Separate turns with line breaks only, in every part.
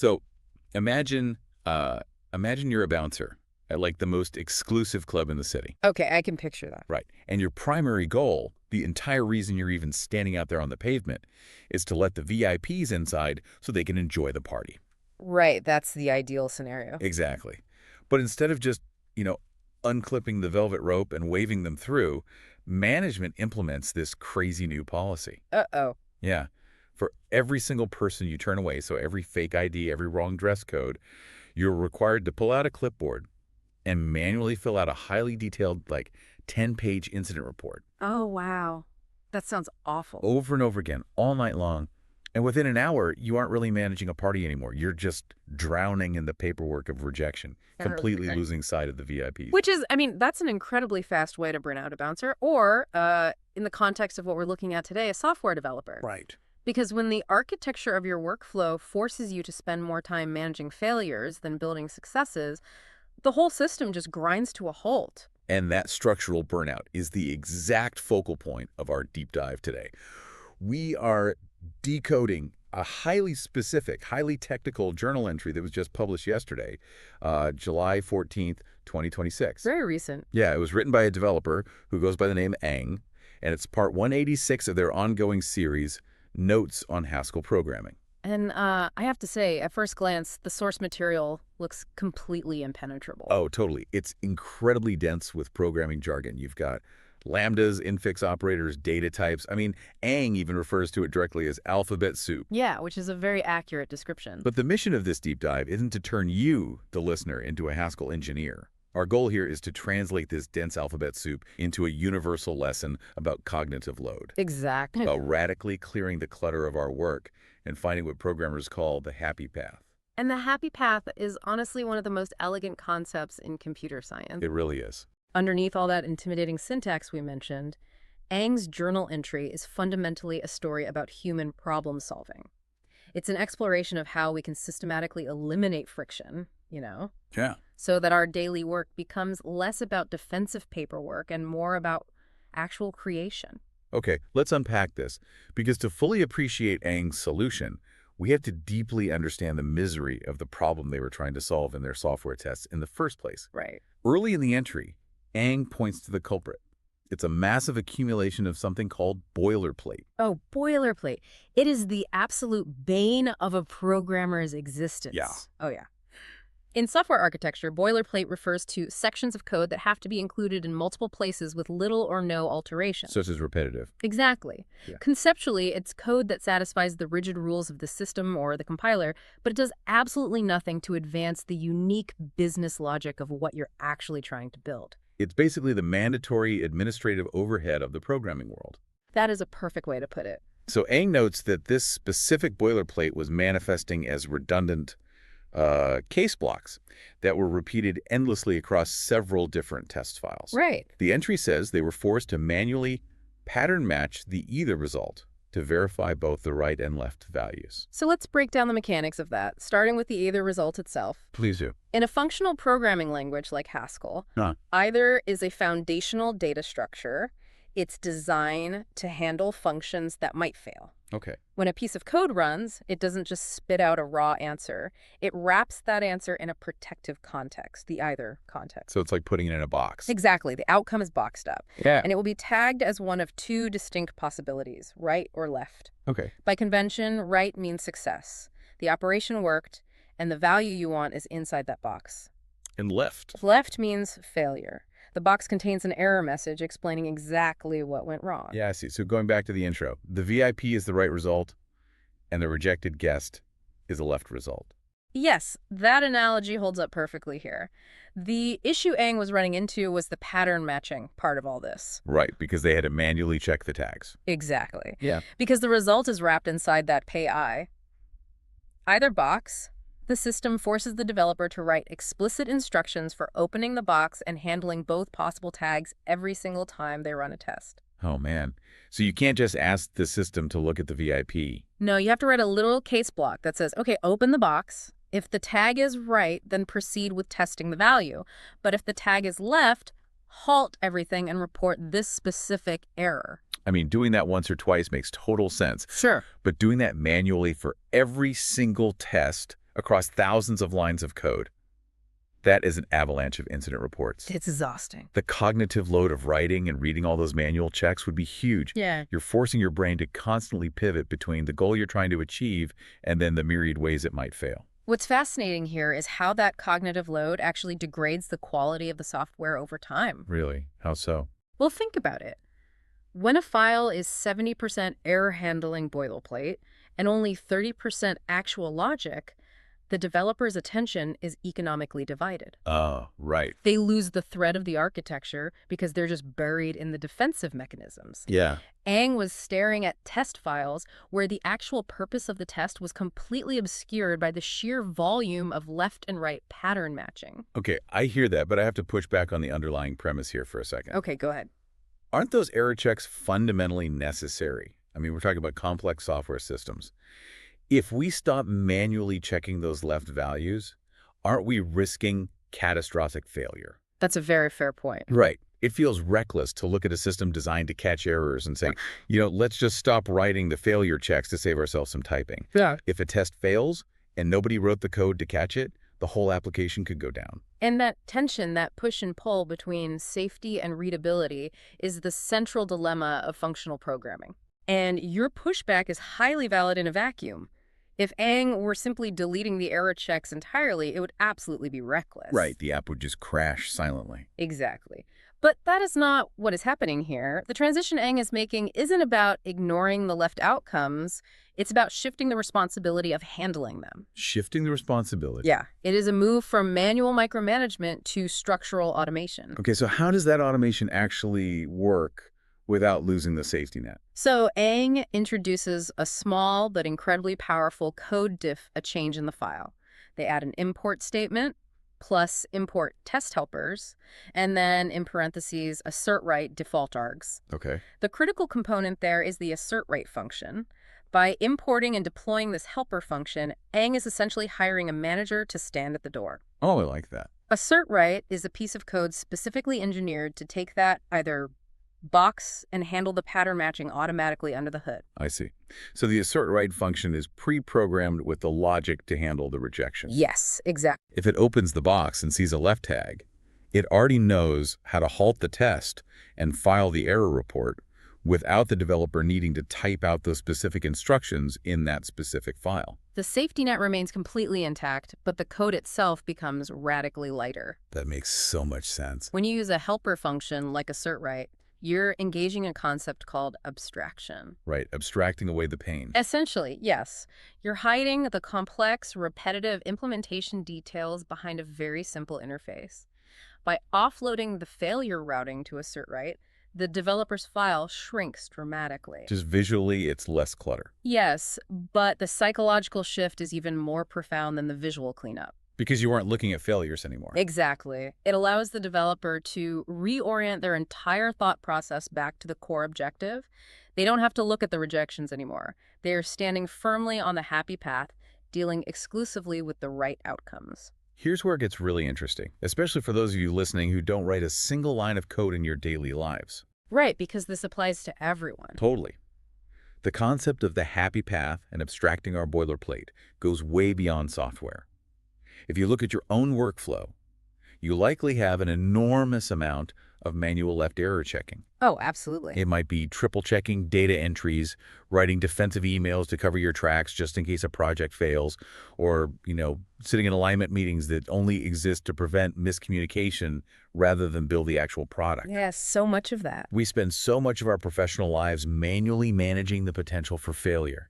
So imagine, imagine you're a bouncer at like the most exclusive club in the city.
Okay, I can picture that.
Right. And your primary goal, the entire reason you're even standing out there on the pavement, is to let the VIPs inside so they can enjoy the party.
Right, that's the ideal scenario.
Exactly. But instead of just, unclipping the velvet rope and waving them through, management implements this crazy new policy.
Uh-oh.
Yeah. For every single person you turn away, so every fake ID, every wrong dress code, you're required to pull out a clipboard and manually fill out a highly detailed, 10-page incident report.
Oh, wow. That sounds awful.
Over and over again, all night long. And within an hour, you aren't really managing a party anymore. You're just drowning in the paperwork of rejection, completely losing sight of the VIPs.
Which is, that's an incredibly fast way to burn out a bouncer, or, in the context of what we're looking at today, a software developer.
Right.
Because when the architecture of your workflow forces you to spend more time managing failures than building successes, the whole system just grinds to a halt.
And that structural burnout is the exact focal point of our deep dive today. We are decoding a highly specific, highly technical journal entry that was just published yesterday, July 14th, 2026.
Very recent.
Yeah, it was written by a developer who goes by the name Ang, and it's part 186 of their ongoing series, Notes-on-Haskell-Programming.
And I have to say, at first glance, the source material looks completely impenetrable.
Oh, totally. It's incredibly dense with programming jargon. You've got lambdas, infix operators, data types. Ang even refers to it directly as alphabet soup.
Yeah, which is a very accurate description.
But the mission of this deep dive isn't to turn you, the listener, into a Haskell engineer. Our goal here is to translate this dense alphabet soup into a universal lesson about cognitive load.
Exactly.
About radically clearing the clutter of our work and finding what programmers call the happy path.
And the happy path is honestly one of the most elegant concepts in computer science.
It really is.
Underneath all that intimidating syntax we mentioned, Ang's journal entry is fundamentally a story about human problem solving. It's an exploration of how we can systematically eliminate friction,
Yeah.
so that our daily work becomes less about defensive paperwork and more about actual creation.
Okay, let's unpack this, because to fully appreciate Ang's solution, we have to deeply understand the misery of the problem they were trying to solve in their software tests in the first place.
Right.
Early in the entry, Ang points to the culprit. It's a massive accumulation of something called boilerplate.
Oh, boilerplate. It is the absolute bane of a programmer's existence.
Yeah.
Oh, yeah. In software architecture, boilerplate refers to sections of code that have to be included in multiple places with little or no alteration.
Such as repetitive.
Exactly.
Yeah.
Conceptually, it's code that satisfies the rigid rules of the system or the compiler, but it does absolutely nothing to advance the unique business logic of what you're actually trying to build.
It's basically the mandatory administrative overhead of the programming world.
That is a perfect way to put it.
So Ang notes that this specific boilerplate was manifesting as redundant case blocks that were repeated endlessly across several different test files.
Right.
The entry says they were forced to manually pattern match the either result to verify both the right and left values.
So let's break down the mechanics of that, starting with the either result itself.
Please do.
In a functional programming language like Haskell, either is a foundational data structure. It's designed to handle functions that might fail.
Okay.
When a piece of code runs, it doesn't just spit out a raw answer. It wraps that answer in a protective context, the either context.
So it's like putting it in a box.
Exactly. The outcome is boxed up.
Yeah.
And it will be tagged as one of two distinct possibilities, right or left.
Okay.
By convention, right means success. The operation worked, and the value you want is inside that box.
And left.
Left means failure. The box contains an error message explaining exactly what went wrong.
Yeah, I see. So going back to the intro, the VIP is the right result, and the rejected guest is a left result.
Yes, that analogy holds up perfectly here. The issue Ang was running into was the pattern matching part of all this.
Right, because they had to manually check the tags.
Exactly.
Yeah.
Because the result is wrapped inside that pay I. Either box, the system forces the developer to write explicit instructions for opening the box and handling both possible tags every single time they run a test.
Oh, man. So you can't just ask the system to look at the VIP.
No, you have to write a little case block that says, okay, open the box. If the tag is right, then proceed with testing the value. But if the tag is left, halt everything and report this specific error.
Doing that once or twice makes total sense.
Sure.
But doing that manually for every single test across thousands of lines of code. That is an avalanche of incident reports.
It's exhausting.
The cognitive load of writing and reading all those manual checks would be huge.
Yeah.
You're forcing your brain to constantly pivot between the goal you're trying to achieve and then the myriad ways it might fail.
What's fascinating here is how that cognitive load actually degrades the quality of the software over time.
Really? How so?
Well, think about it. When a file is 70% error handling boilerplate and only 30% actual logic, the developer's attention is economically divided.
Right.
They lose the thread of the architecture because they're just buried in the defensive mechanisms.
Yeah.
Ang was staring at test files where the actual purpose of the test was completely obscured by the sheer volume of left and right pattern matching.
Okay, I hear that, but I have to push back on the underlying premise here for a second.
Okay, go ahead.
Aren't those error checks fundamentally necessary? I mean, we're talking about complex software systems. If we stop manually checking those left values, aren't we risking catastrophic failure?
That's a very fair point.
Right. It feels reckless to look at a system designed to catch errors and say, let's just stop writing the failure checks to save ourselves some typing.
Yeah.
If a test fails and nobody wrote the code to catch it, the whole application could go down.
And that tension, that push and pull between safety and readability is the central dilemma of functional programming. And your pushback is highly valid in a vacuum. If Ang were simply deleting the error checks entirely, it would absolutely be reckless.
Right, the app would just crash silently.
Exactly. But that is not what is happening here. The transition Ang is making isn't about ignoring the left outcomes. It's about shifting the responsibility of handling them.
Shifting the responsibility.
Yeah. It is a move from manual micromanagement to structural automation.
Okay, so how does that automation actually work without losing the safety net?
So Ang introduces a small but incredibly powerful code diff, a change in the file. They add an import statement plus import test helpers, and then in parentheses, assert right default args.
Okay.
The critical component there is the assert right function. By importing and deploying this helper function, Ang is essentially hiring a manager to stand at the door.
Oh, I like that.
Assert right is a piece of code specifically engineered to take that either box and handle the pattern matching automatically under the hood.
I see. So the assert right function is pre-programmed with the logic to handle the rejection.
Yes, exactly.
If it opens the box and sees a left tag, it already knows how to halt the test and file the error report without the developer needing to type out those specific instructions in that specific file.
The safety net remains completely intact, but the code itself becomes radically lighter.
That makes so much sense.
When you use a helper function like assert right, you're engaging a concept called abstraction.
Right, abstracting away the pain.
Essentially, yes. You're hiding the complex, repetitive implementation details behind a very simple interface. By offloading the failure routing to assert right, the developer's file shrinks dramatically.
Just visually, it's less clutter.
Yes, but the psychological shift is even more profound than the visual cleanup.
Because you aren't looking at failures anymore.
Exactly. It allows the developer to reorient their entire thought process back to the core objective. They don't have to look at the rejections anymore. They are standing firmly on the happy path, dealing exclusively with the right outcomes.
Here's where it gets really interesting, especially for those of you listening who don't write a single line of code in your daily lives.
Right, because this applies to everyone.
Totally. The concept of the happy path and abstracting our boilerplate goes way beyond software. If you look at your own workflow, you likely have an enormous amount of manual left error checking.
Oh, absolutely.
It might be triple checking data entries, writing defensive emails to cover your tracks just in case a project fails, or, sitting in alignment meetings that only exist to prevent miscommunication rather than build the actual product.
Yes, so much of that.
We spend so much of our professional lives manually managing the potential for failure.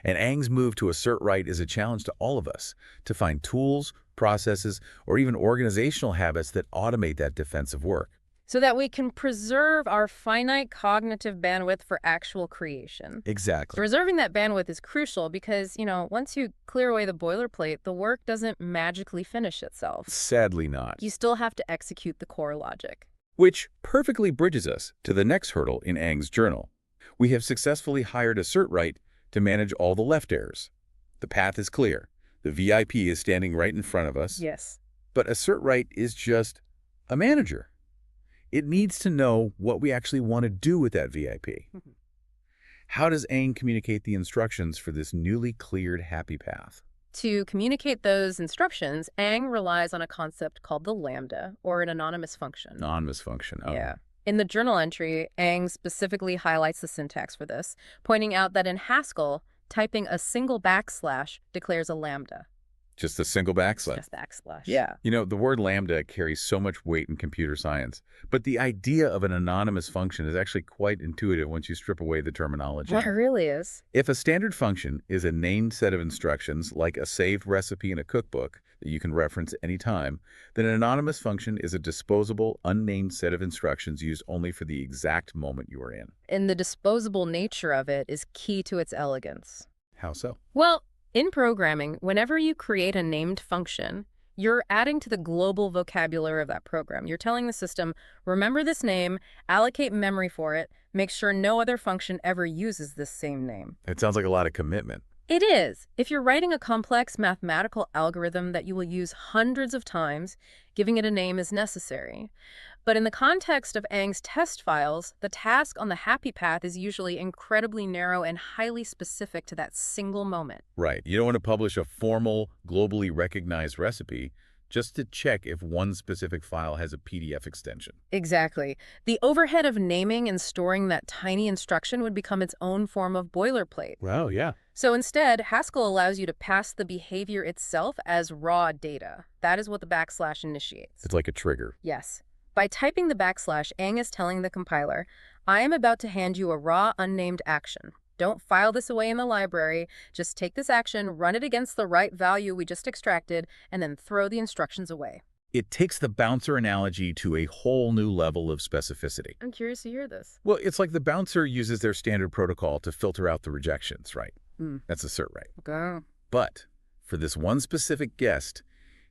And Ang's move to assert right is a challenge to all of us to find tools, processes, or even organizational habits that automate that defensive work.
So that we can preserve our finite cognitive bandwidth for actual creation.
Exactly.
Preserving that bandwidth is crucial because, once you clear away the boilerplate, the work doesn't magically finish itself.
Sadly not.
You still have to execute the core logic.
Which perfectly bridges us to the next hurdle in Ang's journal. We have successfully hired assert right to manage all the left errors. The path is clear. The VIP is standing right in front of us.
Yes.
But assert right is just a manager. It needs to know what we actually want to do with that VIP. How does Ang communicate the instructions for this newly cleared happy path?
To communicate those instructions, Ang relies on a concept called the lambda, or an anonymous function.
Anonymous function. Oh.
Yeah. In the journal entry, Ang specifically highlights the syntax for this, pointing out that in Haskell, typing a single backslash declares a lambda.
Just a single backslash.
Just backslash. Yeah.
You know, the word lambda carries so much weight in computer science, but the idea of an anonymous function is actually quite intuitive once you strip away the terminology.
It really is.
If a standard function is a named set of instructions, like a saved recipe in a cookbook that you can reference anytime, then an anonymous function is a disposable, unnamed set of instructions used only for the exact moment you are in.
And the disposable nature of it is key to its elegance.
How so?
Well, in programming, whenever you create a named function, you're adding to the global vocabulary of that program. You're telling the system, remember this name, allocate memory for it, make sure no other function ever uses this same name.
It sounds like a lot of commitment.
It is. If you're writing a complex mathematical algorithm that you will use hundreds of times, giving it a name is necessary. But in the context of Ang's test files, the task on the happy path is usually incredibly narrow and highly specific to that single moment.
Right. You don't want to publish a formal, globally recognized recipe just to check if one specific file has a PDF extension.
Exactly. The overhead of naming and storing that tiny instruction would become its own form of boilerplate.
Well, yeah.
So instead, Haskell allows you to pass the behavior itself as raw data. That is what the backslash initiates.
It's like a trigger.
Yes. By typing the backslash, Ang is telling the compiler, I am about to hand you a raw, unnamed action. Don't file this away in the library. Just take this action, run it against the right value we just extracted, and then throw the instructions away.
It takes the bouncer analogy to a whole new level of specificity.
I'm curious to hear this.
Well, it's like the bouncer uses their standard protocol to filter out the rejections, right? That's assert right.
Okay.
But for this one specific guest,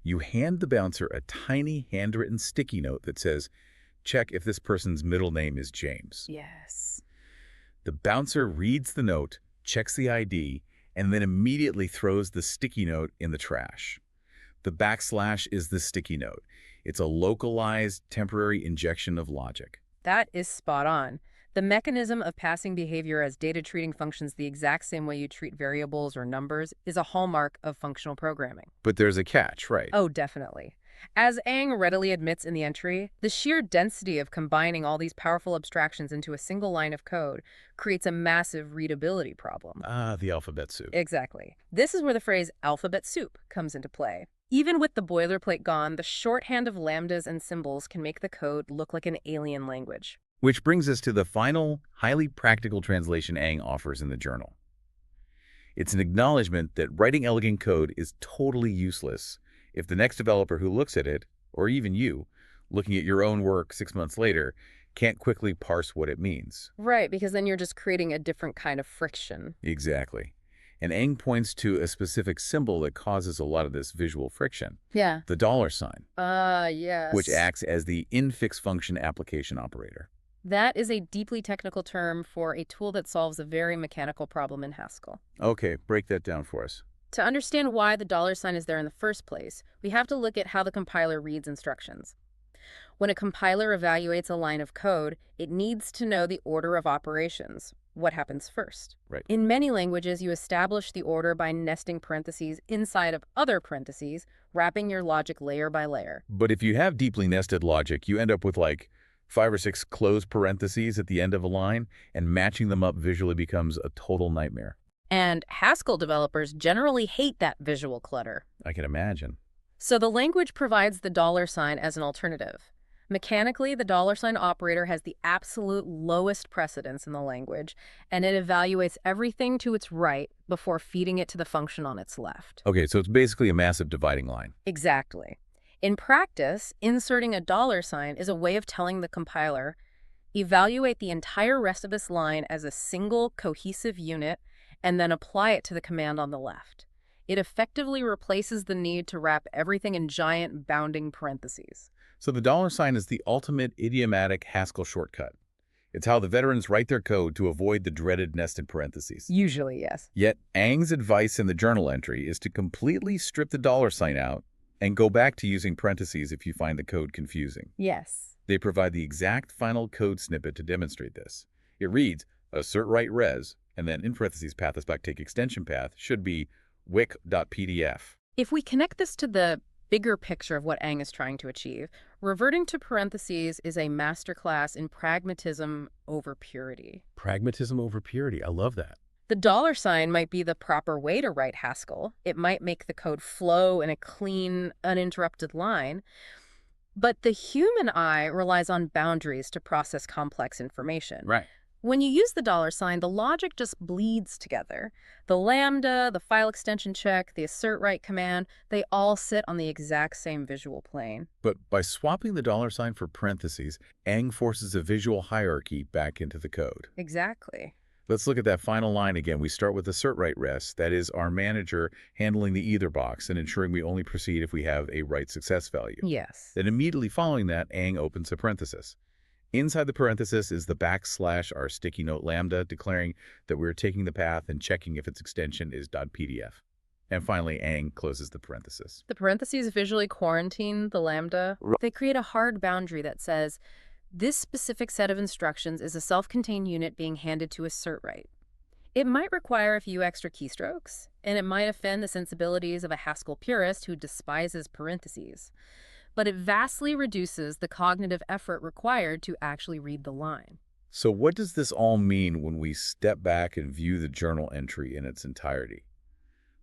you hand the bouncer a tiny handwritten sticky note that says, check if this person's middle name is James.
Yes.
The bouncer reads the note, checks the ID, and then immediately throws the sticky note in the trash. The backslash is the sticky note. It's a localized, temporary injection of logic.
That is spot on. The mechanism of passing behavior as data treating functions the exact same way you treat variables or numbers is a hallmark of functional programming.
But there's a catch, right?
Oh, definitely. As Ang readily admits in the entry, the sheer density of combining all these powerful abstractions into a single line of code creates a massive readability problem.
The alphabet soup.
Exactly. This is where the phrase alphabet soup comes into play. Even with the boilerplate gone, the shorthand of lambdas and symbols can make the code look like an alien language.
Which brings us to the final, highly practical translation Ang offers in the journal. It's an acknowledgement that writing elegant code is totally useless if the next developer who looks at it, or even you, looking at your own work 6 months later, can't quickly parse what it means.
Right, because then you're just creating a different kind of friction.
Exactly. And Ang points to a specific symbol that causes a lot of this visual friction.
Yeah.
The $sign.
Yes.
Which acts as the infix function application operator.
That is a deeply technical term for a tool that solves a very mechanical problem in Haskell.
Okay, break that down for us.
To understand why the $sign is there in the first place, we have to look at how the compiler reads instructions. When a compiler evaluates a line of code, it needs to know the order of operations. What happens first?
Right.
In many languages, you establish the order by nesting parentheses inside of other parentheses, wrapping your logic layer by layer.
But if you have deeply nested logic, you end up with like 5 or 6 closed parentheses at the end of a line, and matching them up visually becomes a total nightmare.
And Haskell developers generally hate that visual clutter.
I can imagine.
So the language provides the $sign as an alternative. Mechanically, the $sign operator has the absolute lowest precedence in the language, and it evaluates everything to its right before feeding it to the function on its left.
Okay, so it's basically a massive dividing line.
Exactly. In practice, inserting a $sign is a way of telling the compiler, evaluate the entire rest of this line as a single cohesive unit, and then apply it to the command on the left. It effectively replaces the need to wrap everything in giant bounding parentheses.
So the $sign is the ultimate idiomatic Haskell shortcut. It's how the veterans write their code to avoid the dreaded nested parentheses.
Usually, yes.
Yet Ang's advice in the journal entry is to completely strip the $sign out and go back to using parentheses if you find the code confusing.
Yes.
They provide the exact final code snippet to demonstrate this. It reads, assert right res, and then in parentheses path take extension path should be wic.pdf.
If we connect this to the bigger picture of what Aang is trying to achieve, reverting to parentheses is a masterclass in pragmatism over purity.
Pragmatism over purity. I love that.
The dollar sign might be the proper way to write Haskell. It might make the code flow in a clean, uninterrupted line. But the human eye relies on boundaries to process complex information.
Right.
When you use the dollar sign, the logic just bleeds together. The lambda, the file extension check, the assert write command, they all sit on the exact same visual plane.
But by swapping the dollar sign for parentheses, Aang forces a visual hierarchy back into the code.
Exactly.
Let's look at that final line again. We start with assert write rest, that is our manager handling the either box and ensuring we only proceed if we have a write success value.
Yes.
Then immediately following that, Aang opens a parenthesis. Inside the parenthesis is the / our sticky note lambda, declaring that we're taking the path and checking if its extension is .pdf. And finally, Aang closes the parenthesis.
The parentheses visually quarantine the lambda. They create a hard boundary that says, this specific set of instructions is a self-contained unit being handed to assert write. It might require a few extra keystrokes, and it might offend the sensibilities of a Haskell purist who despises parentheses. But it vastly reduces the cognitive effort required to actually read the line.
So what does this all mean when we step back and view the journal entry in its entirety?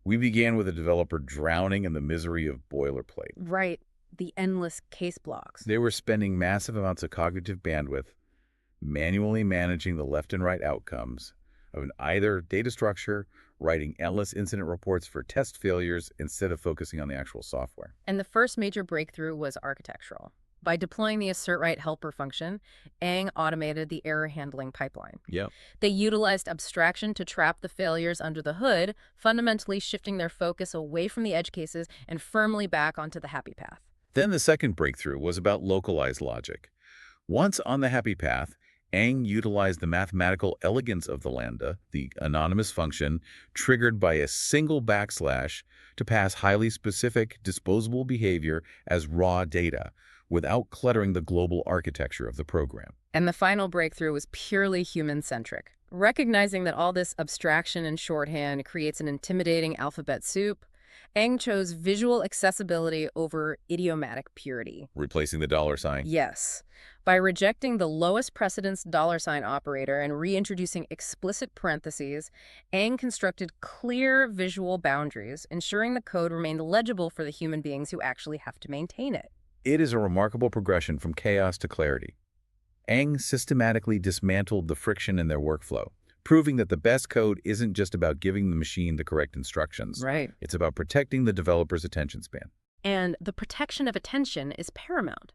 We began with a developer drowning in the misery of boilerplate.
Right, the endless case blocks.
They were spending massive amounts of cognitive bandwidth, manually managing the left and right outcomes of an either data structure, writing endless incident reports for test failures instead of focusing on the actual software.
And the first major breakthrough was architectural. By deploying the assert write helper function, Aang automated the error handling pipeline.
Yep.
They utilized abstraction to trap the failures under the hood, fundamentally shifting their focus away from the edge cases and firmly back onto the happy path.
Then the second breakthrough was about localized logic. Once on the happy path, Aang utilized the mathematical elegance of the lambda, the anonymous function, triggered by a single / to pass highly specific, disposable behavior as raw data, without cluttering the global architecture of the program.
And the final breakthrough was purely human-centric. Recognizing that all this abstraction and shorthand creates an intimidating alphabet soup, Aang chose visual accessibility over idiomatic purity.
Replacing the dollar sign.
Yes. By rejecting the lowest precedence dollar sign operator and reintroducing explicit parentheses, Aang constructed clear visual boundaries, ensuring the code remained legible for the human beings who actually have to maintain it.
It is a remarkable progression from chaos to clarity. Aang systematically dismantled the friction in their workflow, proving that the best code isn't just about giving the machine the correct instructions.
Right.
It's about protecting the developer's attention span.
And the protection of attention is paramount.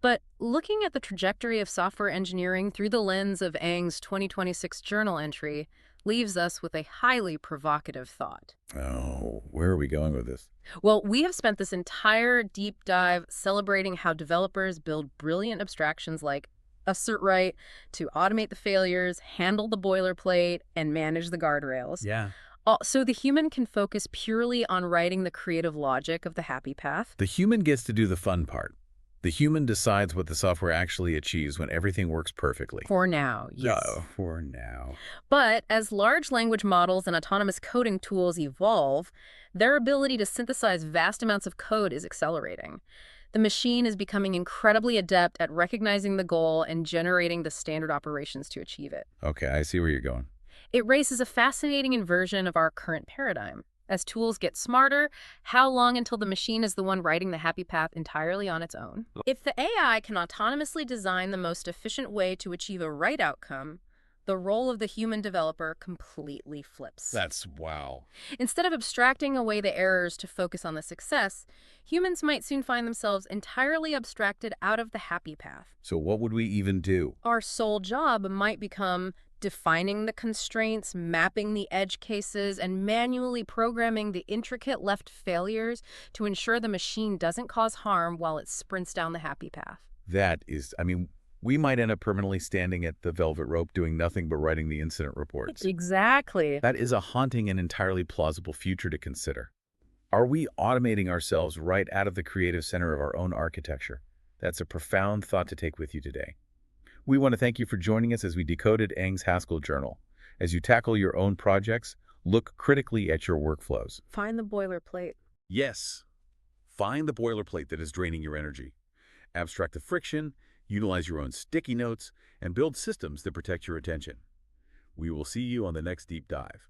But looking at the trajectory of software engineering through the lens of Aang's 2026 journal entry leaves us with a highly provocative thought.
Oh, where are we going with this?
Well, we have spent this entire deep dive celebrating how developers build brilliant abstractions like assert write to automate the failures, handle the boilerplate, and manage the guardrails.
Yeah.
So the human can focus purely on writing the creative logic of the happy path.
The human gets to do the fun part. The human decides what the software actually achieves when everything works perfectly.
For now, yes.
No, for now.
But as large language models and autonomous coding tools evolve, their ability to synthesize vast amounts of code is accelerating. The machine is becoming incredibly adept at recognizing the goal and generating the standard operations to achieve it.
Okay, I see where you're going.
It raises a fascinating inversion of our current paradigm. As tools get smarter, how long until the machine is the one writing the happy path entirely on its own? If the AI can autonomously design the most efficient way to achieve a right outcome, the role of the human developer completely flips.
That's wow.
Instead of abstracting away the errors to focus on the success, humans might soon find themselves entirely abstracted out of the happy path.
So what would we even do?
Our sole job might become defining the constraints, mapping the edge cases, and manually programming the intricate left failures to ensure the machine doesn't cause harm while it sprints down the happy path.
That is, we might end up permanently standing at the velvet rope doing nothing but writing the incident reports.
Exactly.
That is a haunting and entirely plausible future to consider. Are we automating ourselves right out of the creative center of our own architecture? That's a profound thought to take with you today. We want to thank you for joining us as we decoded Aang's Haskell journal. As you tackle your own projects, Look critically at your workflows.
Find the boilerplate.
Yes, find the boilerplate that is draining your energy. Abstract the friction, utilize your own sticky notes, and build systems that protect your attention. We will see you on the next deep dive.